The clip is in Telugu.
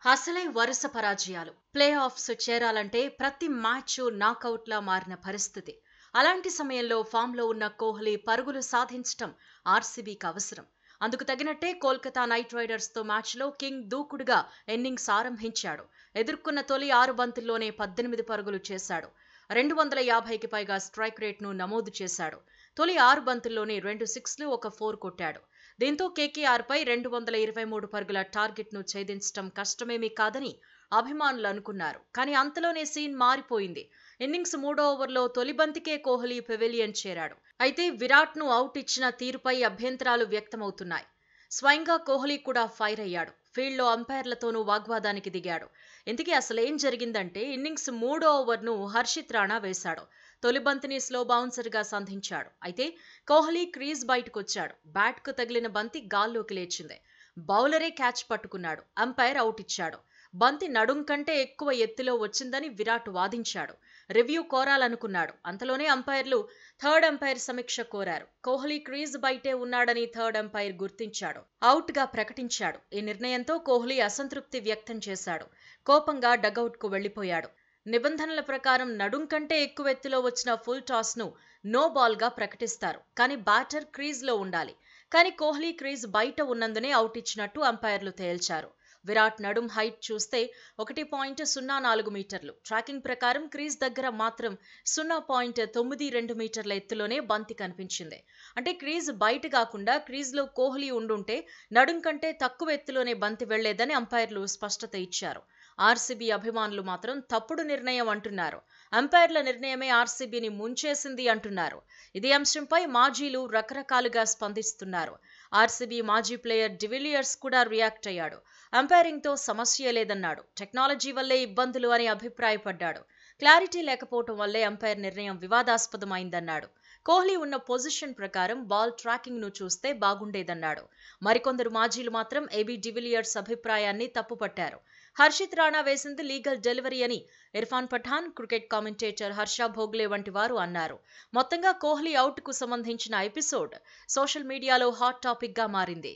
అసలే వరుస పరాజయాలు. ప్లే ఆఫ్స్ చేరాలంటే ప్రతి మ్యాచ్ నాకౌట్లా మారిన పరిస్థితి. అలాంటి సమయంలో ఫామ్లో ఉన్న కోహ్లీ పరుగులు సాధించటం ఆర్సీబీకి అవసరం. అందుకు తగినట్టే కోల్కతా నైట్ రైడర్స్తో మ్యాచ్లో కింగ్ దూకుడుగా ఇన్నింగ్స్ ఆరంభించాడు. ఎదుర్కొన్న తొలి 6 బంతుల్లోనే 18 పరుగులు చేశాడు. 250కి పైగా స్ట్రైక్ రేట్ను నమోదు చేశాడు. తొలి 6 బంతుల్లోనే 2 సిక్స్లు, 1 4 కొట్టాడు. దీంతో కేకేఆర్పై 223 పరుగుల టార్గెట్ను ఛేదించడం కష్టమేమీ కాదని అభిమానులు అనుకున్నారు. కానీ అంతలోనే సీన్ మారిపోయింది. ఇన్నింగ్స్ 3వ ఓవర్లో తొలి బంతికే కోహ్లీ పెవిలియన్ చేరాడు. అయితే విరాట్ను అవుట్ ఇచ్చిన తీరుపై అభ్యంతరాలు వ్యక్తమవుతున్నాయి. స్వయంగా కోహ్లీ కూడా ఫైర్ అయ్యాడు. ఫీల్డ్లో అంపైర్లతోనూ వాగ్వాదానికి దిగాడు. ఇంతకీ అసలేం జరిగిందంటే ఇన్నింగ్స్ 3వ ఓవర్ను హర్షిత్ రాణా వేశాడు. తొలి బంతిని స్లో బౌన్సర్గా సంధించాడు. అయితే కోహ్లీ క్రీజ్ బయటకొచ్చాడు. బ్యాట్కు తగిలిన బంతి గాల్లోకి లేచింది. బౌలరే క్యాచ్ పట్టుకున్నాడు. అంపైర్ అవుట్ ఇచ్చాడు. బంతి నడుం కంటే ఎక్కువ ఎత్తులో వచ్చిందని విరాట్ వాదించాడు. రివ్యూ కోరాలనుకున్నాడు. అంతలోనే అంపైర్లు థర్డ్ అంపైర్ సమీక్ష కోరారు. కోహ్లీ క్రీజ్ బయటే ఉన్నాడని థర్డ్ అంపైర్ గుర్తించాడు. అవుట్ గా ప్రకటించాడు. ఈ నిర్ణయంతో కోహ్లీ అసంతృప్తి వ్యక్తం చేశాడు. కోపంగా డగౌట్ కు వెళ్లిపోయాడు. నిబంధనల ప్రకారం నడుం కంటే ఎక్కువ ఎత్తులో వచ్చిన ఫుల్ టాస్ ను నో బాల్ గా ప్రకటిస్తారు. కానీ బ్యాటర్ క్రీజ్ లో ఉండాలి. కానీ కోహ్లీ క్రీజ్ బయట ఉన్నందునే అవుట్ ఇచ్చినట్టు అంపైర్లు తేల్చారు. విరాట్ నడుం హైట్ చూస్తే 1.04 మీటర్లు. ట్రాకింగ్ ప్రకారం క్రీజ్ దగ్గర మాత్రం 0.92 మీటర్ల ఎత్తులోనే బంతి కనిపించింది. అంటే క్రీజ్ బయట కాకుండా క్రీజ్లో కోహ్లీ ఉండుంటే నడుం కంటే తక్కువ ఎత్తులోనే బంతి వెళ్లేదని అంపైర్లు స్పష్టత ఇచ్చారు. ఆర్సీబీ అభిమానులు మాత్రం తప్పుడు నిర్ణయం అంటున్నారు. అంపైర్ల నిర్ణయమే ఆర్సీబీని ముంచేసింది అంటున్నారు. ఇదే అంశంపై మాజీలు రకరకాలుగా స్పందిస్తున్నారు. ఆర్సీబీ మాజీ ప్లేయర్ డివిలియర్స్ కూడా రియాక్ట్ అయ్యాడు. అంపైరింగ్తో సమస్య లేదన్నాడు. టెక్నాలజీ వల్లే ఇబ్బందులు అని అభిప్రాయపడ్డాడు. క్లారిటీ లేకపోవటం వల్లే అంపైర్ నిర్ణయం వివాదాస్పదమైందన్నాడు. కోహ్లీ ఉన్న పొజిషన్ ప్రకారం బాల్ ట్రాకింగ్ ను చూస్తే బాగుండేదన్నాడు. మరికొందరు మాజీలు మాత్రం ఏబీ డివిలియర్స్ అభిప్రాయాన్ని తప్పుపట్టారు. హర్షిత్ రాణా వేసింది లీగల్ డెలివరీ అని ఇర్ఫాన్ పఠాన్, క్రికెట్ కామెంటేటర్ హర్ష భోగ్లే వంటి వారు అన్నారు. మొత్తంగా కోహ్లీ అవుట్ కు సంబంధించిన ఎపిసోడ్ సోషల్ మీడియాలో హాట్ టాపిక్ గా మారింది.